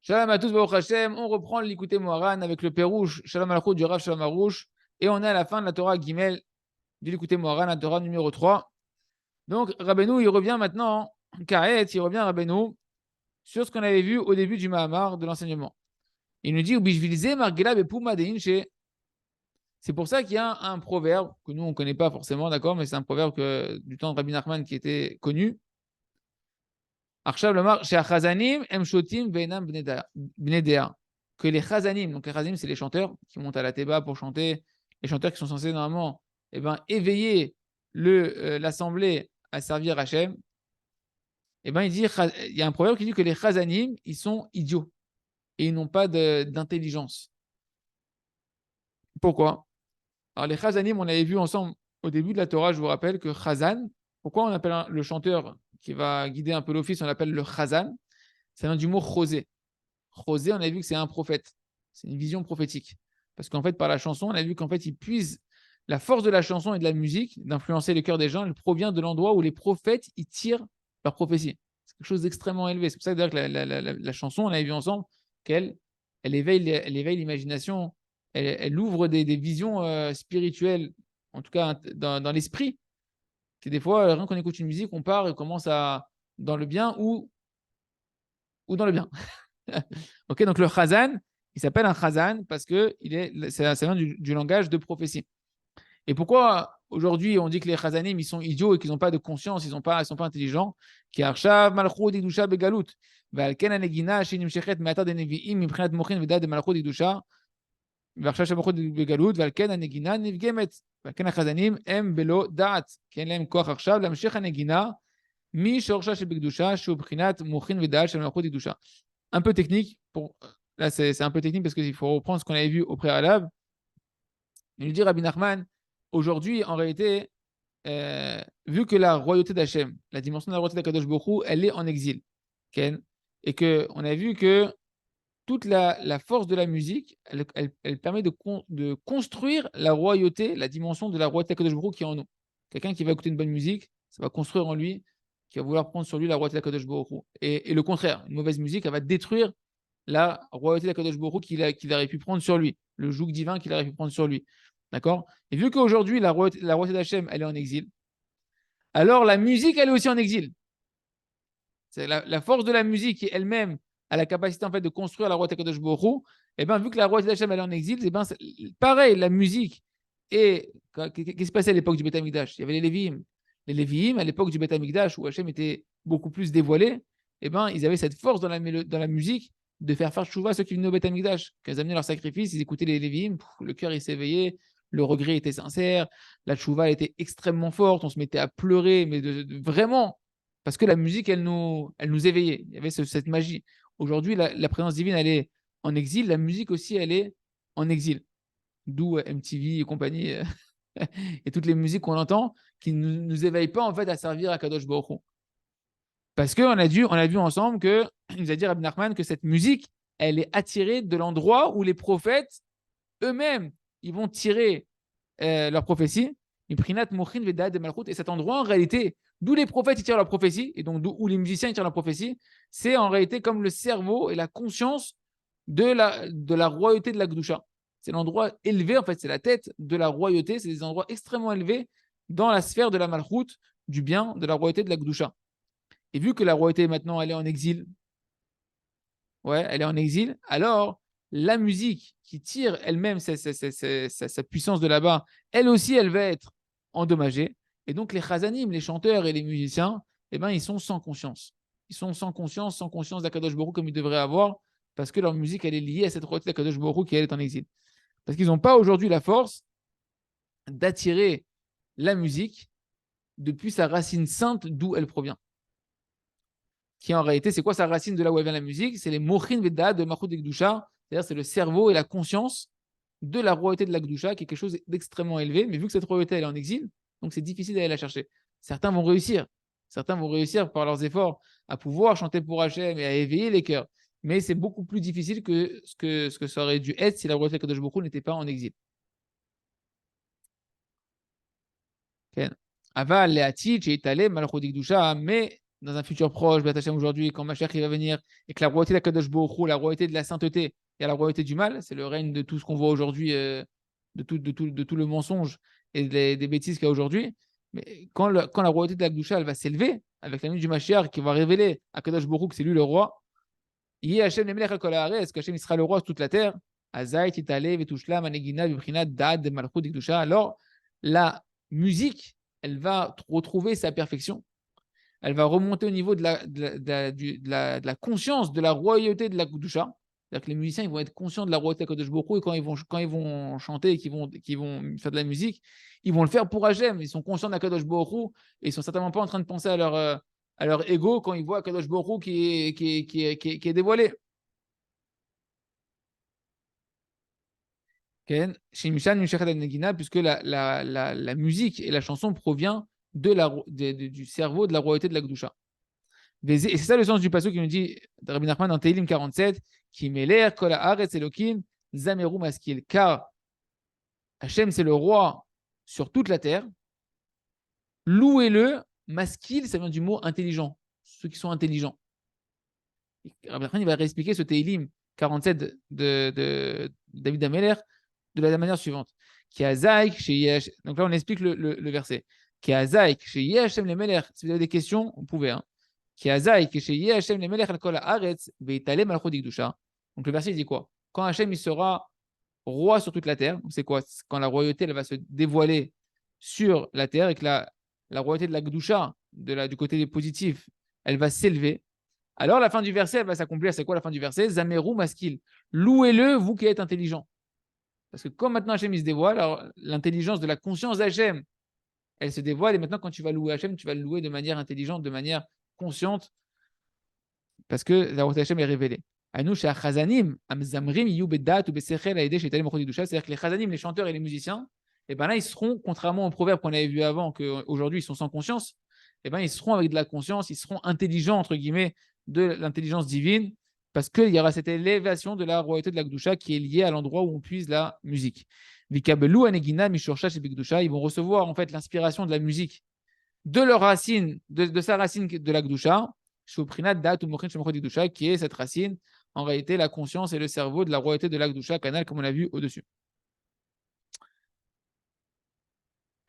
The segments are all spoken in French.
Shalom à tous, Baruch Hashem. On reprend l'Ikouté Moharan avec le Pérouche, Shalom Alchou du Rav Shalom Arouche. Et on est à la fin de la Torah Gimel du l'Ikouté Moharan, la Torah numéro 3. Donc, Rabbeinu, il revient maintenant, Karet, il revient Rabbeinu sur ce qu'on avait vu au début du Mahamar de l'enseignement. Il nous dit, Ubishvilze Margela Bepuma Deinche. C'est pour ça qu'il y a un proverbe que nous, on ne connaît pas forcément, d'accord, mais c'est un proverbe du temps de Rabbi Nachman qui était connu. Arshav Lomar, chez Achazanim, Emshotim, Veinam Bnedea. Que les Chazanim, donc les Chazanim, c'est les chanteurs qui montent à la Théba pour chanter, les chanteurs qui sont censés normalement éveiller l'assemblée à servir Hachem. Il y a un proverbe qui dit que les Chazanim, ils sont idiots et ils n'ont pas d'intelligence. Pourquoi? Alors les Chazanim, on avait vu ensemble au début de la Torah, je vous rappelle que Chazan, pourquoi on appelle le chanteur qui va guider un peu l'office, on l'appelle le Chazan? Ça vient du mot Chosé. Chosé, on a vu que c'est un prophète. C'est une vision prophétique. Parce qu'en fait, par la chanson, on a vu qu'en fait, il puise la force de la chanson et de la musique, d'influencer le cœur des gens, elle provient de l'endroit où les prophètes ils tirent leur prophétie. C'est quelque chose d'extrêmement élevé. C'est pour ça que d'ailleurs que la chanson, on avait vu ensemble qu'elle éveille l'imagination, elle ouvre des visions spirituelles, en tout cas dans l'esprit. Que des fois, rien qu'on écoute une musique, on part et commence dans le bien ou dans le bien. Ok, donc le chazan, il s'appelle un chazan parce que ça vient du langage de prophétie. Et pourquoi aujourd'hui on dit que les chazanim ils sont idiots et qu'ils n'ont pas de conscience, ils sont pas intelligents? Qui arshav malchut ikdusha begalut, ועל כן הנגינה שנמשכת מעתה דנביאים מבחינת מוחין ודעת דמלכות ikdusha, ועכשיו שמלכות בגלות, ועל כן הנגינה נפגמת, ועל כן החזנים הם בלא דעת, כי אין להם כוח עכשיו להמשיך הנגינה משורשה שבקדושה, שהוא בחינת מוחין ודעת של מלכות ikdusha. Un peu technique. Là, c'est un peu technique parce qu'il faut reprendre ce qu'on avait vu au préalable. Il nous dit Rabbi Nachman, aujourd'hui, en réalité, vu que la royauté d'Hachem, la dimension de la royauté d'Akadosh Baruch Hu, elle est en exil, Ken, et qu'on a vu que toute la force de la musique, elle permet de construire la royauté, la dimension de la royauté d'Akadosh Baruch Hu qui est en nous. Quelqu'un qui va écouter une bonne musique, ça va construire en lui, qui va vouloir prendre sur lui la royauté d'Akadosh Baruch Hu. Et le contraire, une mauvaise musique, elle va détruire la royauté d'Akadosh Baruch Hu qu'il aurait pu prendre sur lui, le joug divin qu'il aurait pu prendre sur lui. D'accord? Et vu qu'aujourd'hui, la royauté d'Hachem, elle est en exil, alors la musique, elle est aussi en exil. C'est la force de la musique qui elle-même a la capacité en fait de construire la royauté d'Akadosh Baruch Hu. Et bien, vu que la royauté d'Hachem, elle est en exil, et ben, pareil, la musique. Et qu'est-ce qui se passait à l'époque du Beth Amikdash? Il y avait les Lévi'im. Les Lévi'im, à l'époque du Beth Amikdash, où Hachem était beaucoup plus dévoilé, et ben, ils avaient cette force dans la musique de faire tchouva à ceux qui venaient au Beth Amikdash. Quand ils amenaient leur sacrifice, ils écoutaient les Lévi'im, le cœur il s'éveillait, le regret était sincère, la tchouva était extrêmement forte, on se mettait à pleurer, mais vraiment, parce que la musique, elle nous éveillait. Il y avait cette magie. Aujourd'hui, la présence divine, elle est en exil. La musique aussi, elle est en exil. D'où MTV et compagnie et toutes les musiques qu'on entend qui ne nous éveillent pas en fait à servir à Kadosh Baruch Hu. Parce qu'on a vu ensemble que, il nous a dit Rabbi Nachman que cette musique, elle est attirée de l'endroit où les prophètes eux-mêmes, ils vont tirer leur prophétie. Et cet endroit, en réalité, d'où les prophètes ils tirent leur prophétie, et donc où les musiciens ils tirent leur prophétie, c'est en réalité comme le cerveau et la conscience de la royauté de la Gdusha. C'est l'endroit élevé, en fait, c'est la tête de la royauté, c'est des endroits extrêmement élevés dans la sphère de la Malchut, du bien, de la royauté de la Gdusha. Et vu que la royauté maintenant, elle est en exil, ouais, elle est en exil, alors la musique qui tire elle-même sa puissance de là-bas, elle aussi, elle va être endommagée. Et donc les chazanim, les chanteurs et les musiciens, eh ben, ils sont sans conscience. Ils sont sans conscience d'Akadosh Baruch comme ils devraient avoir, parce que leur musique, elle est liée à cette royauté d'Akadosh Baruch qui, elle, est en exil. Parce qu'ils n'ont pas aujourd'hui la force d'attirer la musique depuis sa racine sainte d'où elle provient. Qui en réalité, c'est quoi sa racine de là où elle vient la musique? C'est les mochin veda de Malchut Gdusha, c'est-à-dire c'est le cerveau et la conscience de la royauté de la Gdusha, qui est quelque chose d'extrêmement élevé, mais vu que cette royauté elle est en exil, donc c'est difficile d'aller la chercher. Certains vont réussir par leurs efforts à pouvoir chanter pour Hachem et à éveiller les cœurs, mais c'est beaucoup plus difficile que ce que ça aurait dû être si la royauté de Kadosh Baruch Hu n'était pas en exil. Okay. Aval, Leati, Cheitale, Malchut Gdusha, mais dans un futur proche, B'at Hashem aujourd'hui, quand Mashiach il va venir, et que la royauté de la Kadosh Baruch Hu, la royauté de la sainteté, et la royauté du mal, c'est le règne de tout ce qu'on voit aujourd'hui, de tout le mensonge et des bêtises qu'il y a aujourd'hui. Mais quand la royauté de la Gdusha, elle va s'élever, avec la nuit du Mashiach qui va révéler à Kadosh Baruch Hu que c'est lui le roi, Yé Hashem Nemelech al Kol Haaretz, qu'Hashem il sera le roi sur toute la terre, Azay, Titale, Vetushlam, Anegina, Bibrinat, Dad, Malchut, Gdusha. Alors, la musique, elle va retrouver sa perfection. Elle va remonter au niveau de la conscience de la royauté de la Gdusha. C'est-à-dire que les musiciens ils vont être conscients de la royauté de Kadosh Baruch Hu, et quand ils vont chanter et qu'ils vont faire de la musique, ils vont le faire pour Hashem. Ils sont conscients de la Kadosh Baruch Hu et ils ne sont certainement pas en train de penser à leur ego quand ils voient Kadosh Baruch Hu qui est dévoilé. Puisque la musique et la chanson provient du cerveau de la royauté de la Gdusha. Et c'est ça le sens du passage qui nous dit, Rabbi Nachman dans Tehillim 47, qui l'air, kol haaretz elokim, zameru maskil. Car Hachem, c'est le roi sur toute la terre. Louez-le, maskil, ça vient du mot intelligent, ceux qui sont intelligents. Rabbi Nachman, il va réexpliquer ce Tehillim 47 de David Ameller de la manière suivante. Qui a zaik chez Yesh. Donc là, on explique le verset. Qui a zaik chez Yeshem le Meler. Si vous avez des questions, vous pouvez. Qui a zaik chez Yeshem le Meler al kol haaretz veitale malchut gdusha. Donc le verset dit quoi? Quand Hachem il sera roi sur toute la terre, c'est quoi? Quand la royauté elle va se dévoiler sur la terre et que la royauté de la gdusha, du côté positif, elle va s'élever. Alors la fin du verset elle va s'accomplir. C'est quoi la fin du verset? Zameru maskil. Louez-le, vous qui êtes intelligent. Parce que comme maintenant Hachem il se dévoile, alors l'intelligence de la conscience d'Hachem, elle se dévoile. Et maintenant, quand tu vas louer Hachem, tu vas le louer de manière intelligente, de manière consciente, parce que la royauté d'Hachem est révélée. C'est-à-dire que les chazanim, les chanteurs et les musiciens, et ben là, ils seront, contrairement au proverbe qu'on avait vu avant, qu'aujourd'hui ils sont sans conscience, et ben ils seront avec de la conscience, ils seront intelligents, entre guillemets, de l'intelligence divine, parce qu'il y aura cette élévation de la royauté de la Gdusha qui est liée à l'endroit où on puise la musique. Ils vont recevoir en fait l'inspiration de la musique de leur racine, de sa racine de la Gdusha, qui est cette racine, en réalité la conscience et le cerveau de la royauté de la Gdusha, canal comme on l'a vu au-dessus.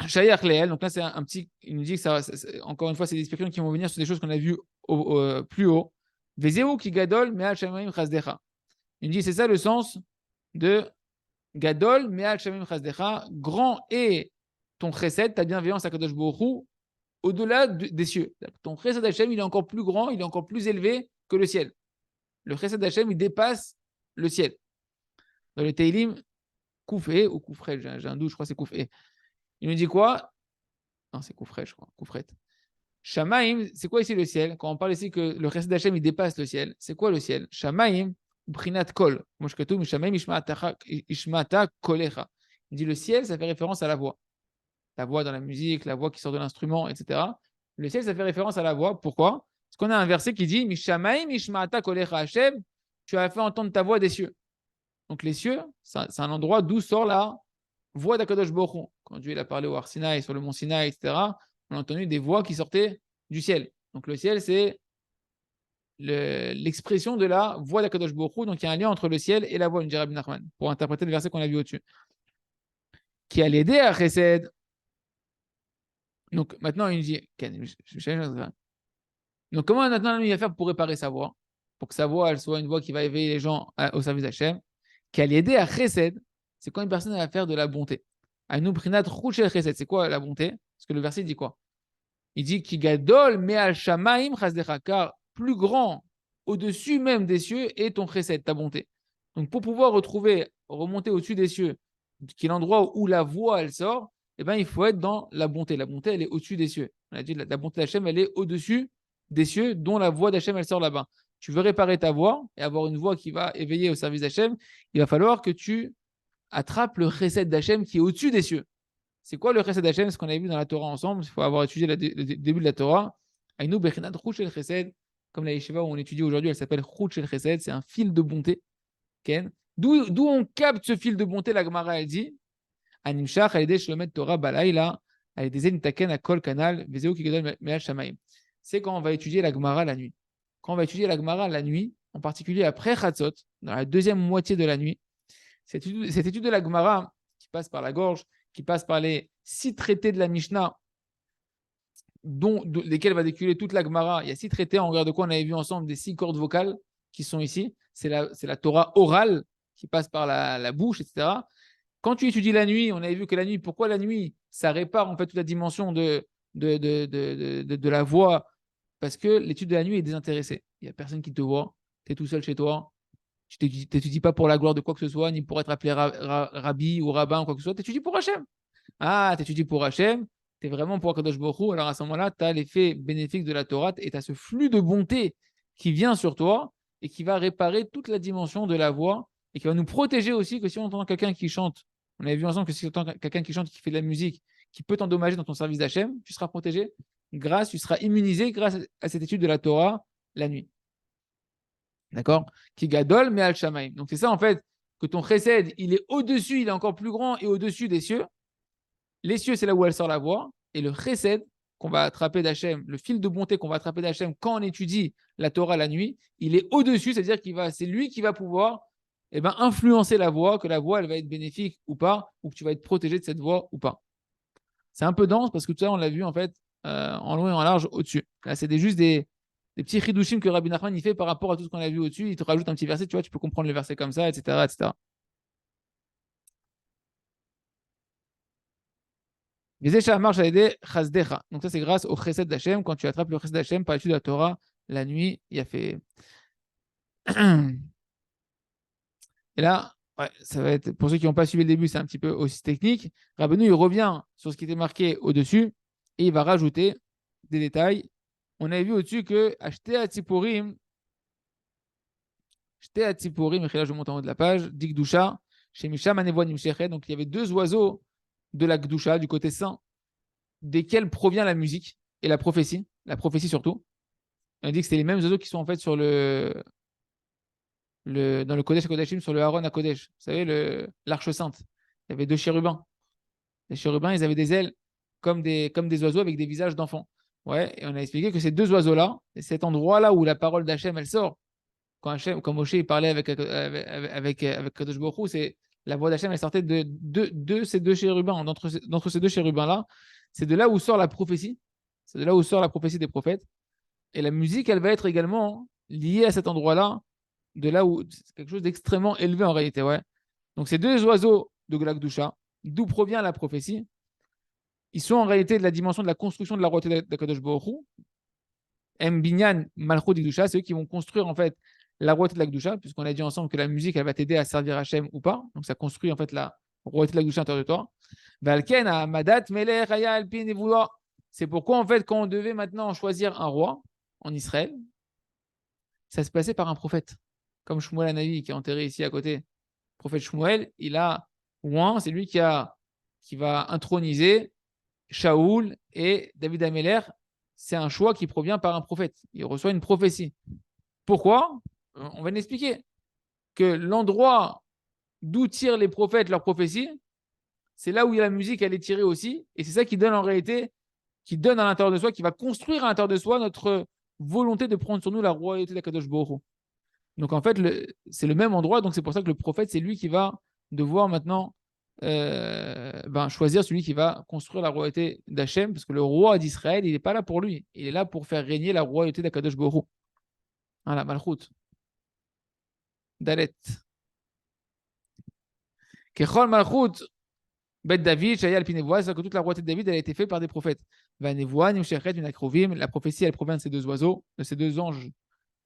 Shayach Leel, donc là c'est un petit, il nous dit que encore une fois, c'est des explications qui vont venir sur des choses qu'on a vues plus haut. Vezeu ki gadol me'al shamayim chasdecha. Il nous dit c'est ça le sens de gadol me'al shamayim chasdecha, grand est ton chesed, ta bienveillance à Kadosh Baruch Hu, au-delà des cieux. Ton chesed Hashem, il est encore plus grand, il est encore plus élevé que le ciel. Le chesed Hashem, il dépasse le ciel. Dans le Teilim, Koufé ou Koufret, j'ai un doute, je crois que c'est Koufé. Il nous dit quoi? Non, c'est Koufret, je crois. Koufret. Shamaim, c'est quoi ici le ciel? Quand on parle ici que le chesed Hashem, il dépasse le ciel, c'est quoi le ciel? Shamaim, Brinat Kol. Moshkatou, Shamaim, Ishmata Kolecha. Il dit le ciel, ça fait référence à la voix. La voix dans la musique, la voix qui sort de l'instrument, etc. Le ciel, ça fait référence à la voix. Pourquoi? Parce qu'on a un verset qui dit Mishamaim, Ishmata Kolecha Hashem, tu as fait entendre ta voix des cieux. Donc les cieux, c'est un endroit d'où sort la voix d'Akadosh Baruch Hu. Quand Dieu a parlé au Har Sinaï, sur le mont Sinaï, etc., on a entendu des voix qui sortaient du ciel. Donc le ciel, c'est l'expression de la voix d'Akadosh Baruch Hu. Donc il y a un lien entre le ciel et la voix, nous dit Rabbi Nachman, pour interpréter le verset qu'on a vu au-dessus. Qui a l'aider à Chesed. Donc maintenant, il dit donc comment maintenant il va faire pour réparer sa voix? Pour que sa voix elle soit une voix qui va éveiller les gens au service d'Hachem. Qui a l'aider à Chesed, c'est quand une personne va faire de la bonté. Anou prinat chouchel Chesed, c'est quoi la bonté? Parce que le verset dit quoi? Il dit qui gadol me'al shamaim chasdecha, car plus grand au-dessus même des cieux est ton Chesed, ta bonté. Donc pour pouvoir remonter au-dessus des cieux, qui est l'endroit où la voix elle sort, eh ben, il faut être dans la bonté. La bonté, elle est au-dessus des cieux. On a dit la bonté d'Hachem, elle est au-dessus des cieux, dont la voix d'Hachem, elle sort là-bas. Tu veux réparer ta voix et avoir une voix qui va éveiller au service d'Hachem, il va falloir que tu attrapes le chesed d'Hachem qui est au-dessus des cieux. C'est quoi le chesed d'Hachem? Ce qu'on avait vu dans la Torah ensemble, il faut avoir étudié le début de la Torah. Aïnou bechinat chouch el chesed, comme la yeshiva où on étudie aujourd'hui, elle s'appelle chouch el chesed, c'est un fil de bonté. D'où on capte ce fil de bonté, la Gemara, elle dit Animshach, Torah Balaïla, Kol Kanal, Vezeu Ki Gadol Me'al Shamaim. c'est quand on va étudier la Gemara la nuit. Quand on va étudier la Gemara la nuit, en particulier après Chatzot, dans la deuxième moitié de la nuit, cette étude de la Gemara qui passe par la gorge, qui passe par les 6 traités de la Mishnah, desquels va déculer toute la Gemara. Il y a 6 traités, en regard de quoi on avait vu ensemble des 6 cordes vocales qui sont ici. C'est la Torah orale qui passe par la bouche, etc. Quand tu étudies la nuit, on avait vu que la nuit, pourquoi la nuit, ça répare en fait toute la dimension de la voix, parce que l'étude de la nuit est désintéressée. Il n'y a personne qui te voit, tu es tout seul chez toi, tu n'étudies pas pour la gloire de quoi que ce soit, ni pour être appelé rabbi ou rabbin ou quoi que ce soit, tu étudies pour Hachem. Ah, tu étudies pour Hachem, tu es vraiment pour Akadosh Baruch Hu, alors à ce moment-là, tu as l'effet bénéfique de la Torah et tu as ce flux de bonté qui vient sur toi et qui va réparer toute la dimension de la voix et qui va nous protéger aussi que si on entend quelqu'un qui chante, on avait vu ensemble que si on entend quelqu'un qui chante, qui fait de la musique, qui peut t'endommager dans ton service d'Hachem, tu seras protégé tu seras immunisé grâce à cette étude de la Torah la nuit. D'accord? Qui gadol mais al shamaim. Donc c'est ça en fait que ton chesed, il est au-dessus, il est encore plus grand et au-dessus des cieux. Les cieux, c'est là où elle sort la voix. Et le chesed qu'on va attraper d'Hachem, le fil de bonté qu'on va attraper d'Hachem quand on étudie la Torah la nuit, il est au-dessus, c'est-à-dire c'est lui qui va pouvoir influencer la voix, que la voix, elle va être bénéfique ou pas, ou que tu vas être protégé de cette voix ou pas. C'est un peu dense parce que tout ça, on l'a vu en fait en long et en large au-dessus. Là, c'est juste des petits chidushim que Rabbi Nachman il fait par rapport à tout ce qu'on a vu au-dessus. Il te rajoute un petit verset, tu vois, tu peux comprendre le verset comme ça, etc. etc. Donc ça, c'est grâce au chesed d'Hachem. Quand tu attrapes le chesed d'Hachem par l'étude de la Torah, la nuit, il y a fait. Et là, ouais, ça va être, pour ceux qui n'ont pas suivi le début, c'est un petit peu aussi technique. Rabbeinu, il revient sur ce qui était marqué au-dessus et il va rajouter des détails. On avait vu au-dessus que acheter à Tziporim, et là je monte en haut de la page, Dikdusha, chez Misham Anevoanim Shechet. Donc il y avait 2 oiseaux de la Gdusha, du côté saint, desquels provient la musique et la prophétie surtout. On dit que c'était les mêmes oiseaux qui sont en fait sur dans le Kodesh Kodashim, sur le Aaron à Kodesh. Vous savez, l'arche sainte. Il y avait 2 chérubins. Les chérubins, ils avaient des ailes comme des oiseaux avec des visages d'enfants. Ouais, et on a expliqué que ces 2 oiseaux-là, et cet endroit-là où la parole d'Hachem, elle sort, quand Moshe il parlait avec Kadosh Baruch Hu, c'est la voix d'Hachem, elle sortait de ces 2 chérubins, d'entre ces 2 chérubins-là. C'est de là où sort la prophétie. C'est de là où sort la prophétie des prophètes. Et la musique, elle va être également liée à cet endroit-là, de là où c'est quelque chose d'extrêmement élevé en réalité. Ouais. Donc ces 2 oiseaux de Glakdusha, d'où provient la prophétie, ils sont en réalité de la dimension de la construction de la royauté d'Akadosh Baruch Hu. Mbinyan Malchut Ikdusha, c'est eux qui vont construire en fait la royauté de la Gdusha, puisqu'on a dit ensemble que la musique, elle va t'aider à servir Hachem ou pas. Donc ça construit en fait la royauté de la Gdusha à l'intérieur de toi. Valken à Madat Melech Aya Alpin et vouloir. C'est pourquoi en fait quand on devait maintenant choisir un roi en Israël, ça se passait par un prophète, comme Shmuel Hanavi qui est enterré ici à côté. Le prophète Shmuel, il a c'est lui qui va introniser Shaoul et David Ameler. C'est un choix qui provient par un prophète. Il reçoit une prophétie. Pourquoi? On va l'expliquer. Que l'endroit d'où tirent les prophètes leurs prophéties, c'est là où la musique elle est tirée aussi. Et c'est ça qui donne en réalité, qui donne à l'intérieur de soi, qui va construire à l'intérieur de soi notre volonté de prendre sur nous la royauté d'Akadosh Baruch Hu. Donc en fait, c'est le même endroit. Donc c'est pour ça que le prophète, c'est lui qui va devoir maintenant choisir celui qui va construire la royauté d'Hachem, parce que le roi d'Israël, il n'est pas là pour lui. Il est là pour faire régner la royauté d'Akadosh Baruch Hu. Voilà, Malchut. Dalet. Kechol Malchut, Bet David, Shaya Alpinevoa, c'est que toute la royauté de David, elle a été faite par des prophètes. Vanevoa, Nimshechet, Unakrovim, la prophétie, elle provient de ces 2 oiseaux, de ces 2 anges,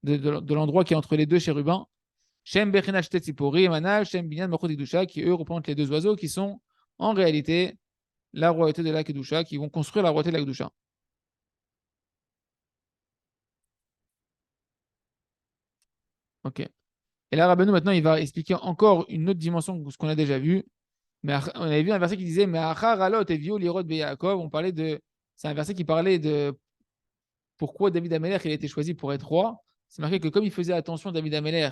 de l'endroit qui est entre les 2 chérubins. Shem Bechinach Tetzipori, Manal, Shem Binyan Malchut Ikdusha, qui eux représentent les 2 oiseaux qui sont en réalité la royauté de la Kedusha, qui vont construire la royauté de la Kedusha. Ok. Et là, Rabbeinu, maintenant, il va expliquer encore une autre dimension que ce qu'on a déjà vu. Mais on avait vu un verset qui disait mais achar alot et vio lirod be Yaakov. C'est un verset qui parlait de pourquoi David Ameler il a été choisi pour être roi. C'est marqué que comme il faisait attention David Ameler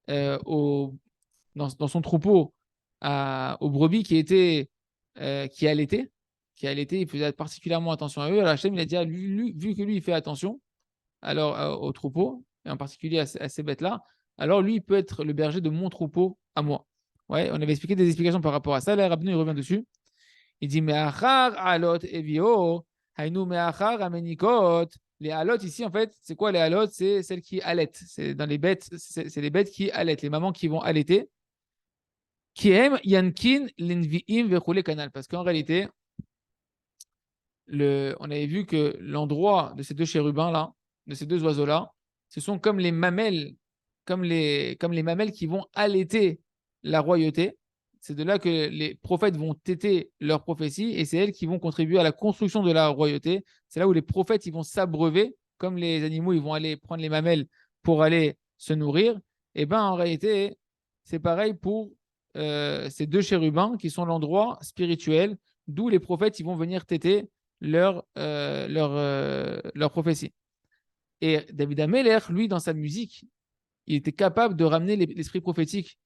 dans son troupeau aux brebis qui allaitaient, qui allaitaient, il faisait particulièrement attention à eux. Alors Hachem, il a dit, vu que lui, il fait attention alors, aux troupeaux, et en particulier à ces bêtes-là, alors lui, il peut être le berger de mon troupeau à moi. Ouais, on avait expliqué des explications par rapport à ça. Là, Rabbeinu, il revient dessus. Il dit, Me'achar alot evio, hainu me'achar amenikot. Les alot ici, en fait, c'est quoi les alot? C'est celles qui allaitent. C'est dans les bêtes, c'est les bêtes qui allaitent, les mamans qui vont allaiter. Qui aiment yankin l'inviim vechule canal. Parce qu'en réalité, on avait vu que l'endroit de ces deux chérubins-là, de ces deux oiseaux-là, ce sont comme les mamelles, comme les mamelles qui vont allaiter la royauté. C'est de là que les prophètes vont téter leurs prophéties et c'est elles qui vont contribuer à la construction de la royauté. C'est là où les prophètes ils vont s'abreuver, comme les animaux ils vont aller prendre les mamelles pour aller se nourrir. Et ben en réalité, c'est pareil pour ces deux chérubins qui sont l'endroit spirituel d'où les prophètes ils vont venir téter leur prophétie. Et David Ameller, lui, dans sa musique, il était capable de ramener l'esprit prophétique,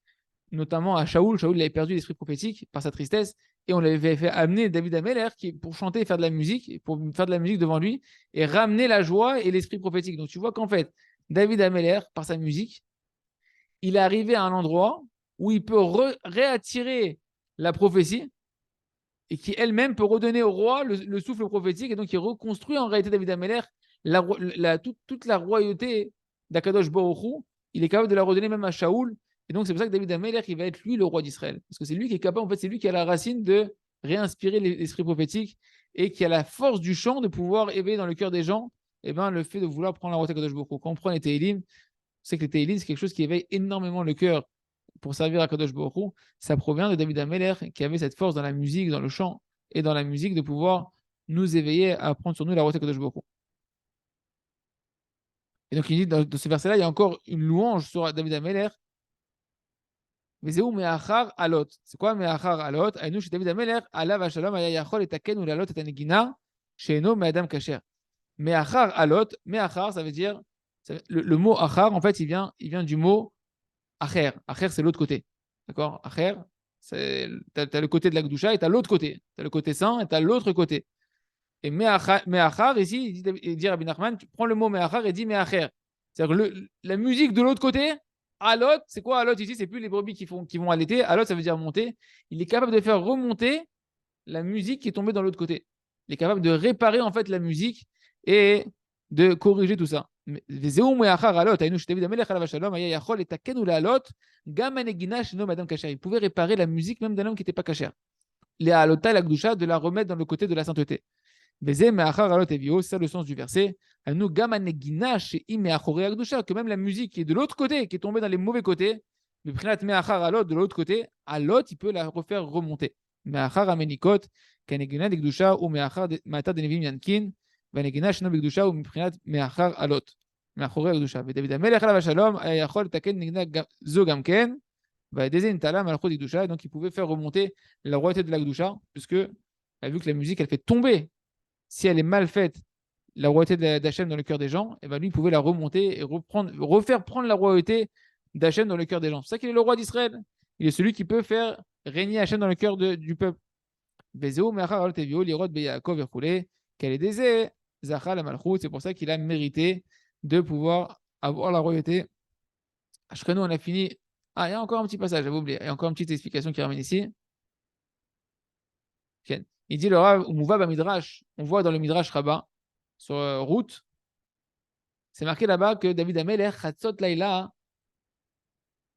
notamment à Shaoul. Shaoul avait perdu l'esprit prophétique par sa tristesse, et on l'avait fait amener David Ameller pour chanter et faire de la musique, pour faire de la musique devant lui, et ramener la joie et l'esprit prophétique. Donc tu vois qu'en fait, David Ameller, par sa musique, il est arrivé à un endroit où il peut réattirer la prophétie, et qui elle-même peut redonner au roi le souffle prophétique, et donc il reconstruit en réalité David Ameller toute la royauté d'Akadosh Baruch Hu. Il est capable de la redonner même à Shaoul, et donc c'est pour ça que David Ameller il va être lui le roi d'Israël, parce que c'est lui qui est capable, en fait c'est lui qui a la racine de réinspirer l'esprit prophétique et qui a la force du chant de pouvoir éveiller dans le cœur des gens le fait de vouloir prendre la royauté d'Akadosh Baruch Hu. Quand on prend les Tehillim, c'est que les Tehillim c'est quelque chose qui éveille énormément le cœur pour servir à Kadosh Baruch Hu. Ça provient de David Ameller qui avait cette force dans la musique, dans le chant et dans la musique de pouvoir nous éveiller à prendre sur nous la route de Kadosh Baruch Hu. Et donc il dit dans ce verset-là, il y a encore une louange sur David Ameller. Vezeu me'achar alot. C'est quoi me'achar alot? Aïnou chez David Ameller, alav hashalom aya yachol etaken ou lalot et anegina she'eno me'adam kasher. Me'achar alot, me'achar, ça veut dire le mot achar, en fait, il vient du mot acher. Acher, c'est l'autre côté. D'accord? Acher, tu as le côté de la Gdusha et tu as l'autre côté. Tu as le côté saint et tu as l'autre côté. Et Me'achar, ici, il dit Rabbi Nachman, tu prends le mot Me'achar et dis Me'acher. C'est-à-dire la musique de l'autre côté, Alot, c'est quoi Alot ici? C'est plus les brebis qui vont allaiter. Alot, ça veut dire monter. Il est capable de faire remonter la musique qui est tombée dans l'autre côté. Il est capable de réparer en fait la musique et de corriger tout ça. Il pouvait réparer la musique même d'un homme qui n'était pas cachère. Les alota la gdusha, de la remettre dans le côté de la sainteté. C'est ça le sens du verset. Que même la musique qui est de l'autre côté, qui est tombée dans les mauvais côtés, de l'autre côté, alot, il peut la refaire remonter. Me'achar amenikot, kanegina de gdusha ou me'achar mata de nevim yankin, vanegina shno begdusha ou miprinat me'achar alot. Me'achore gdusha. David Amelech alav shalom ayachol taken negina zo gamken, vaedezin tala malchut gdusha. Donc il pouvait faire remonter la royauté de la gdusha, puisque vu que la musique elle fait tomber, si elle est mal faite, la royauté d'Hachem dans le cœur des gens, et ben lui il pouvait la remonter et refaire prendre la royauté d'Hachem dans le cœur des gens. C'est ça qu'il est le roi d'Israël. Il est celui qui peut faire régner Hachem dans le cœur du peuple. C'est pour ça qu'il a mérité de pouvoir avoir la royauté. Ashkenu, on a fini. Ah, il y a encore un petit passage, j'avais oublié. Il y a encore une petite explication qui ramène ici. Il dit le Rav Mouva Midrash, on voit dans le Midrash Rabbah, sur route, c'est marqué là-bas que David Amelech, Chatzot Laïla,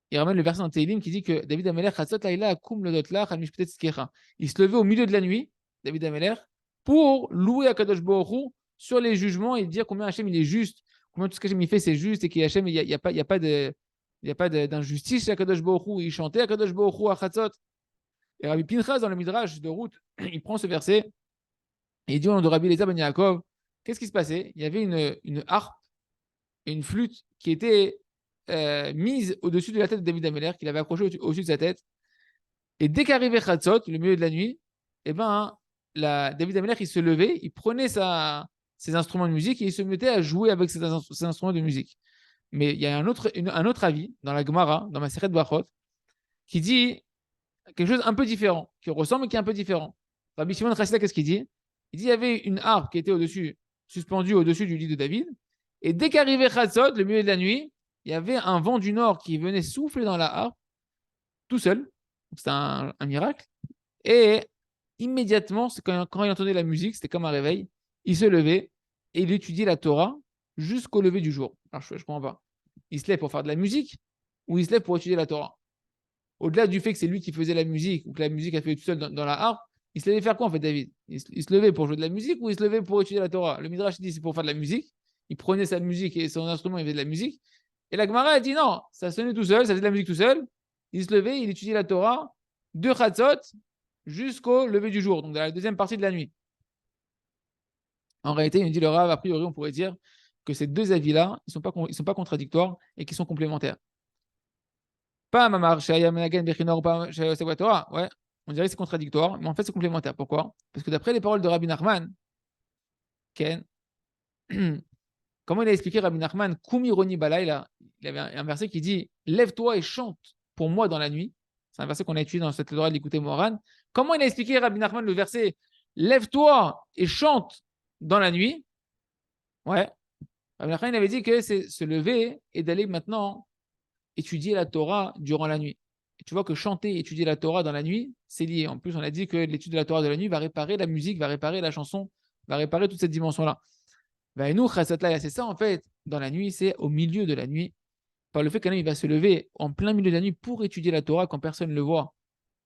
il ramène le verset dans Tehillim qui dit que David Amelech, Chatzot Laïla, Kum Lodotlach, Almishpetet Skecha. Il se levait au milieu de la nuit, David Amelech, pour louer Akadosh Baruch Hu sur les jugements et dire combien Hachem il est juste, combien tout ce qu'Hachem il fait c'est juste et qu'Hachem il n'y a pas d'injustice chez Akadosh Baruch Hu. Il chantait Akadosh Baruch Hu à Chatzot. Et Rabbi Pinchas, dans le Midrash de route, il prend ce verset et il dit au nom de Rabbi Eliezer ben Yaakov, qu'est-ce qui se passait? Il y avait une harpe et une flûte qui étaient mises au-dessus de la tête de David Ameller, qu'il avait accroché au-dessus de sa tête. Et dès qu'arrivait Chatzot, le milieu de la nuit, David Ameller, il se levait, il prenait ses instruments de musique et il se mettait à jouer avec ses instruments de musique. Mais il y a un autre avis dans la Gemara, dans Maseret Brachot, qui dit quelque chose un peu différent, qui ressemble mais qui est un peu différent. Rabbi Shimon Chassida, qu'est-ce qu'il dit? Il dit il y avait une harpe qui était au-dessus, suspendue au-dessus du lit de David. Et dès qu'arrivait Chatzot, le milieu de la nuit, il y avait un vent du nord qui venait souffler dans la harpe, tout seul. C'était un miracle. Et immédiatement, quand il entendait la musique, c'était comme un réveil, il se levait et il étudiait la Torah jusqu'au lever du jour. Alors, je ne comprends pas. Il se lève pour faire de la musique ou il se lève pour étudier la Torah? Au-delà du fait que c'est lui qui faisait la musique ou que la musique a fait tout seul dans la harpe, il se levait faire quoi en fait, David? Il se levait pour jouer de la musique ou il se levait pour étudier la Torah? Le Midrash dit c'est pour faire de la musique. Il prenait sa musique et son instrument, il faisait de la musique. Et la Gemara a dit non, ça sonnait tout seul, ça faisait de la musique tout seul. Il se levait, il étudiait la Torah de Chatzot jusqu'au lever du jour, donc dans la deuxième partie de la nuit. En réalité, il nous dit le Rav, a priori, on pourrait dire que ces deux avis-là, ils ne sont pas contradictoires et qui sont complémentaires. Pas Mamar, Shaya Menagen, Bechinor, pas Torah. Ouais, on dirait que c'est contradictoire, mais en fait, c'est complémentaire. Pourquoi? Parce que d'après les paroles de Rabbi Nachman, Ken, comment il a expliqué Rabbi Nachman, Kumironi Balaïla, il avait un verset qui dit lève-toi et chante pour moi dans la nuit. C'est un verset qu'on a étudié dans cette Torah de l'écouter Moran. Comment il a expliqué Rabbi Nachman le verset lève-toi et chante dans la nuit? Ouais, Rabbi Nachman il avait dit que c'est se lever et d'aller maintenant étudier la Torah durant la nuit. Et tu vois que chanter et étudier la Torah dans la nuit, c'est lié. En plus, on a dit que l'étude de la Torah de la nuit va réparer la musique, va réparer la chanson, va réparer toute cette dimension-là. Et nous, c'est ça en fait. Dans la nuit, c'est au milieu de la nuit, par le fait qu'un homme il va se lever en plein milieu de la nuit pour étudier la Torah quand personne ne le voit,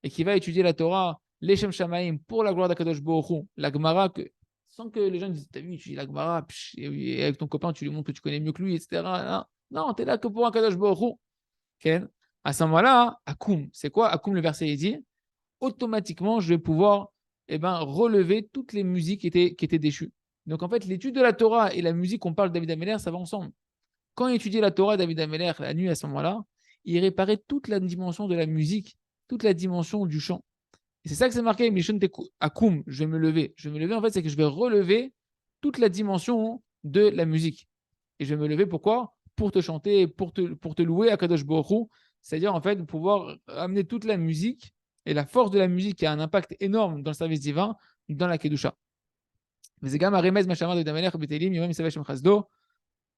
et qui va étudier la Torah, l'Eshem Shamaim, pour la gloire d'Akadosh Baruch Hu, la Gemara, sans que les gens disent t'as vu, tu dis la Gemara, et avec ton copain, tu lui montres que tu connais mieux que lui, etc. Non, tu es là que pour Akadosh Baruch Hu. Okay. À ce moment-là, Akoum, c'est quoi Akoum, le verset il dit automatiquement, je vais pouvoir relever toutes les musiques qui étaient déchues. Donc en fait, l'étude de la Torah et la musique qu'on parle de David Ameller, ça va ensemble. Quand il étudiait la Torah, David Ameller, la nuit à ce moment-là, il réparait toute la dimension de la musique, toute la dimension du chant. Et c'est ça que c'est marqué, Mishon Akoum, je vais me lever. Je vais me lever, en fait, c'est que je vais relever toute la dimension de la musique. Et je vais me lever pourquoi? Pour te chanter, pour te louer à Kadosh Baruch Hu, c'est-à-dire en fait de pouvoir amener toute la musique et la force de la musique qui a un impact énorme dans le service divin, dans la Kedusha. Mais c'est également Remez Machama de Damelech Betelim, Yomim Savachem Chasdo.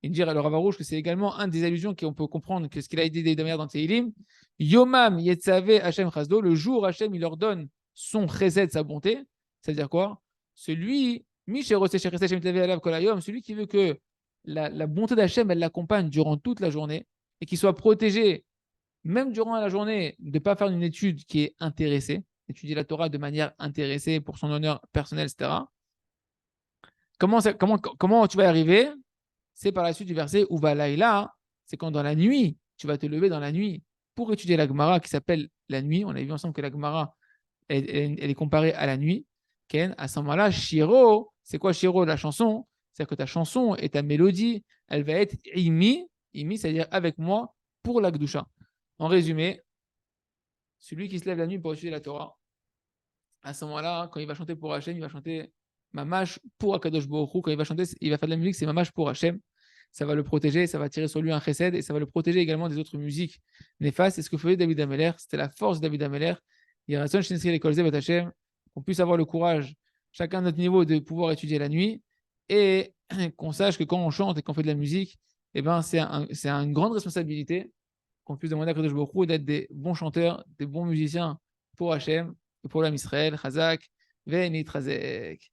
Il dit à le Ravarouche que c'est également un des allusions qu'on peut comprendre que ce qu'il a dit Damelech dans Teilim. Yomam Yetzave Hashem Chasdo, le jour Hashem il leur donne son chesed, sa bonté. C'est-à-dire quoi? Celui, celui qui veut que la bonté d'Hachem, elle l'accompagne durant toute la journée et qu'il soit protégé, même durant la journée, de ne pas faire une étude qui est intéressée, étudier la Torah de manière intéressée pour son honneur personnel, etc. Comment tu vas y arriver? C'est par la suite du verset Uvalaïla, c'est quand dans la nuit, tu vas te lever dans la nuit pour étudier la Gemara qui s'appelle la nuit. On a vu ensemble que la Gemara, elle est comparée à la nuit. Ken, à ce moment-là, Shiro, c'est quoi Shiro, la chanson? C'est-à-dire que ta chanson et ta mélodie, elle va être imi, c'est-à-dire avec moi, pour la Gdusha. En résumé, celui qui se lève la nuit pour étudier la Torah, à ce moment-là, quand il va chanter pour Hachem, il va chanter Mamash pour Akadosh Baruch Hu. Quand il va chanter, il va faire de la musique, c'est Mamash pour Hachem. Ça va le protéger, ça va tirer sur lui un chesed et ça va le protéger également des autres musiques néfastes. C'est ce que faisait David Ameller, c'était la force de David Ameller. Il y a raison chez l'école Zevet Hachem, qu'on puisse avoir le courage, chacun à notre niveau, de pouvoir étudier la nuit et qu'on sache que quand on chante et qu'on fait de la musique, c'est une grande responsabilité qu'on puisse demander à Kadosh Baruch Hu d'être des bons chanteurs, des bons musiciens pour Hachem et pour l'âme Israël. Chazak, Venit Chazek.